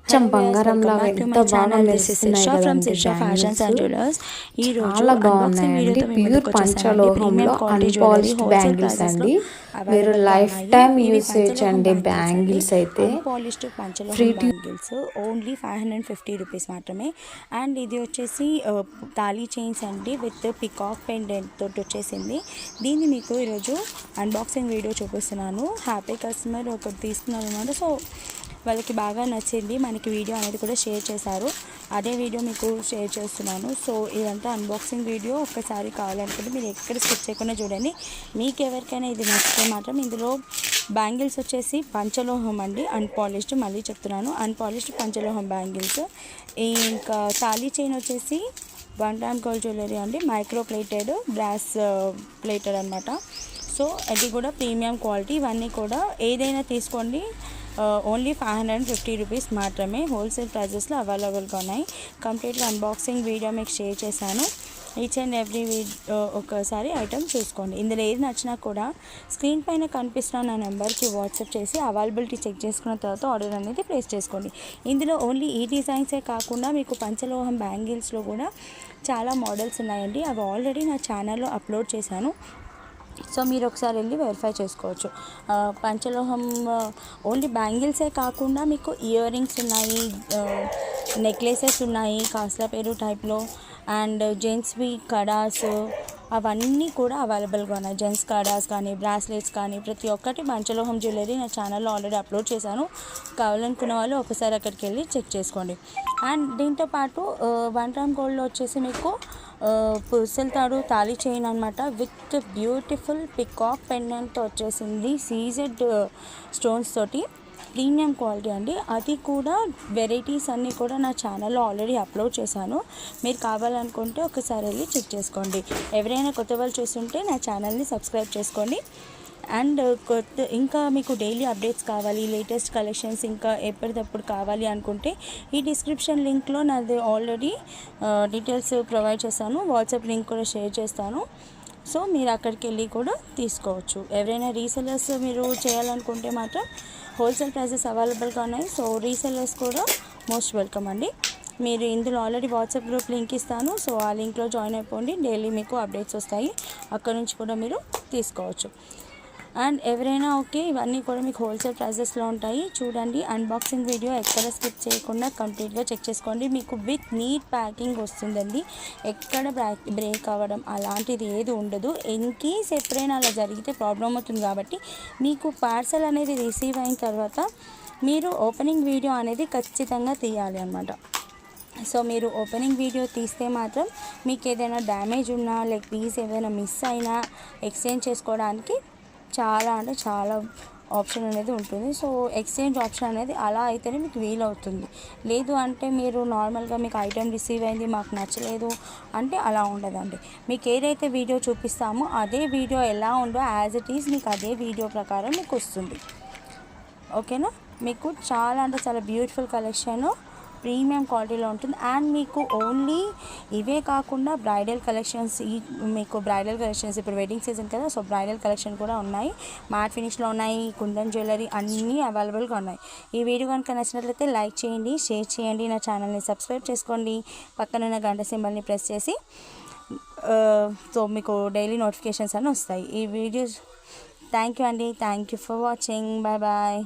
అచ్చం బంగారం లాగా ఎంత బాగా మెరుస్తున్నాయి కదండి బ్యాంగిల్స్. చాలా బాగున్నాయండి. ప్యూర్ పంచలోహంలో అన్పాలిష్డ్ బ్యాంగిల్స్ అండి. మీరు లైఫ్ టైం యూజ్ చేయొచ్చు అండి బ్యాంగిల్స్ అయితే. పాలిష్డ్ పంచలోహం బ్యాంగిల్స్ ఓన్లీ 550 రూపీస్ మాత్రమే. అండ్ ఇది వచ్చేసి తాళీ చైన్స్ అండి విత్ పికాక్ పెండెంట్ తోటి వచ్చేసింది. దీన్ని మీకు ఈరోజు అన్బాక్సింగ్ వీడియో చూపిస్తున్నాను. హ్యాపీ కస్టమర్ ఒకటి తీసుకున్నారు అనమాట. సో వాళ్ళకి బాగా నచ్చింది. మనకి వీడియో అనేది కూడా షేర్ చేశారు. అదే వీడియో మీకు షేర్ చేస్తున్నాను. సో ఇదంతా అన్బాక్సింగ్ వీడియో. ఒక్కసారి కావాలనుకుంటే మీరు ఎక్కడ స్కిప్ చేయకుండా చూడండి. మీకు ఎవరికైనా ఇది నచ్చితే మాత్రం ఇందులో బ్యాంగిల్స్ వచ్చేసి పంచలోహం అండి, అన్పాలిష్డ్. మళ్ళీ చెప్తున్నాను, అన్పాలిష్డ్ పంచలోహం బ్యాంగిల్స్. ఇంకా తాళీ చైన్ వచ్చేసి 1 గ్రామ్ గోల్డ్ జ్యువెలరీ అండి, మైక్రో ప్లేటెడ్ బ్రాస్ ప్లేటెడ్ అనమాట. సో అది కూడా ప్రీమియం క్వాలిటీ. ఇవన్నీ కూడా ఏదైనా తీసుకోండి, ఓన్లీ 550 రూపీస్ మాత్రమే. హోల్సేల్ ప్రైజెస్లో అవైలబుల్గా ఉన్నాయి. కంప్లీట్గా అన్బాక్సింగ్ వీడియో మీకు షేర్ చేశాను. ఈచ్ అండ్ ఎవ్రీ ఒకసారి ఐటమ్ చూసుకోండి. ఇందులో ఏది నచ్చినా కూడా స్క్రీన్ పైన కనిపిస్తున్న నా నెంబర్కి వాట్సాప్ చేసి అవైలబిలిటీ చెక్ చేసుకున్న తర్వాత ఆర్డర్ అనేది ప్లేస్ చేసుకోండి. ఇందులో ఓన్లీ ఈ డిజైన్సే కాకుండా మీకు పంచలోహం బ్యాంగిల్స్లో కూడా చాలా మోడల్స్ ఉన్నాయండి. అవి ఆల్రెడీ నా ఛానల్లో అప్లోడ్ చేశాను. సో మీరు ఒకసారి వెళ్ళి వెరిఫై చేసుకోవచ్చు. పంచలోహం ఓన్లీ బ్యాంగిల్సే కాకుండా మీకు ఇయర్ రింగ్స్ ఉన్నాయి, నెక్లెసెస్ ఉన్నాయి కాస్ల పేరు టైప్లో, అండ్ జెంట్స్వి కడాస్ అవన్నీ కూడా అవైలబుల్గా ఉన్నాయి. జెంట్స్ కడాస్ కానీ బ్రాస్లెట్స్ కానీ ప్రతి ఒక్కటి పంచలోహం జ్యువెలరీ నా ఛానల్లో ఆల్రెడీ అప్లోడ్ చేశాను. కావాలనుకున్న వాళ్ళు ఒకసారి అక్కడికి వెళ్ళి చెక్ చేసుకోండి. అండ్ దీంతోపాటు 1 గ్రామ్ గోల్డ్లో వచ్చేసి మీకు పుసల్ తాడు తాళీ చైన్ అనమాట విత్ బ్యూటిఫుల్ పికాక్ పెండెంట్తో వచ్చేసింది. సీజెడ్ స్టోన్స్ తోటి ప్రీమియం క్వాలిటీ అండి. అది కూడా వెరైటీస్ అన్నీ కూడా నా ఛానల్లో ఆల్రెడీ అప్లోడ్ చేశాను. మీరు కావాలనుకుంటే ఒకసారి వెళ్ళి చెక్ చేసుకోండి. ఎవరైనా కొత్త వాళ్ళు చూస్తుంటే నా ఛానల్ని సబ్స్క్రైబ్ చేసుకోండి. అండ్ ఇంకా మీకు డైలీ అప్డేట్స్ కావాలి, లేటెస్ట్ కలెక్షన్స్ ఇంకా ఎప్పటికప్పుడు కావాలి అనుకుంటే ఈ డిస్క్రిప్షన్ లింక్లో నాది ఆల్రెడీ డీటెయిల్స్ ప్రొవైడ్ చేస్తాను. వాట్సాప్ లింక్ కూడా షేర్ చేస్తాను. సో మీరు అక్కడికి వెళ్ళి కూడా తీసుకోవచ్చు. ఎవరైనా రీసెలర్స్ మీరు చేయాలనుకుంటే మాత్రం హోల్సేల్ ప్రైజెస్ అవైలబుల్గా ఉన్నాయి. సో రీసెలర్స్ కూడా మోస్ట్ వెల్కమ్ అండి. మీరు ఇందులో ఆల్రెడీ వాట్సాప్ గ్రూప్ లింక్ ఇస్తాను. సో ఆ లింక్లో జాయిన్ అయిపోండి. డైలీ మీకు అప్డేట్స్ వస్తాయి. అక్కడ నుంచి కూడా మీరు తీసుకోవచ్చు. అండ్ ఎవరైనా ఓకే, ఇవన్నీ కూడా మీకు హోల్సేల్ ప్రైజెస్లో ఉంటాయి. చూడండి, అన్బాక్సింగ్ వీడియో ఎక్కడ స్కిప్ చేయకుండా కంప్లీట్గా చెక్ చేసుకోండి. మీకు విత్ నీట్ ప్యాకింగ్ వస్తుందండి. ఎక్కడ బ్రేక్ అవ్వడం అలాంటిది ఏది ఉండదు. ఇన్ కేస్ ఎప్పుడైనా అలా జరిగితే ప్రాబ్లం అవుతుంది. కాబట్టి మీకు పార్సల్ అనేది రిసీవ్ అయిన తర్వాత మీరు ఓపెనింగ్ వీడియో అనేది ఖచ్చితంగా తీయాలి అన్నమాట. సో మీరు ఓపెనింగ్ వీడియో తీస్తే మాత్రం మీకు ఏదైనా డ్యామేజ్ ఉన్నా లైక్ పీస్ ఏదైనా మిస్ అయినా ఎక్స్చేంజ్ చేసుకోవడానికి చాలా అంటే చాలా ఆప్షన్ అనేది ఉంటుంది. సో ఎక్స్చేంజ్ ఆప్షన్ అనేది అలా అయితేనే మీకు వీలవుతుంది. లేదు అంటే మీరు నార్మల్గా మీకు ఐటెం రిసీవ్ అయింది మాకు నచ్చలేదు అంటే అలా ఉండదండి. మీకు ఏదైతే వీడియో చూపిస్తామో అదే వీడియో ఎలా ఉందో యాజ్ ఇట్ ఈజ్ మీకు అదే వీడియో ప్రకారం మీకు వస్తుంది. ఓకేనా? మీకు చాలా అంటే చాలా బ్యూటిఫుల్ కలెక్షన్ ప్రీమియం క్వాలిటీలో ఉంటుంది. అండ్ మీకు ఓన్లీ ఇవే కాకుండా బ్రైడల్ కలెక్షన్స్, మీకు బ్రైడల్ కలెక్షన్స్ ఇప్పుడు వెడ్డింగ్ సీజన్ కదా, సో బ్రైడల్ కలెక్షన్ కూడా ఉన్నాయి. మ్యాట్ ఫినిష్లో ఉన్నాయి, కుందన్ జ్యువెలరీ అన్నీ అవైలబుల్గా ఉన్నాయి. ఈ వీడియో కనుక నచ్చినట్లయితే లైక్ చేయండి, షేర్ చేయండి, నా ఛానల్ని సబ్స్క్రైబ్ చేసుకోండి, పక్కనున్న గంట సింబల్ని ప్రెస్ చేసి సో మీకు డైలీ నోటిఫికేషన్స్ అని వస్తాయి. ఈ వీడియోస్ థ్యాంక్ యూ అండి. Thank you for watching. Bye bye.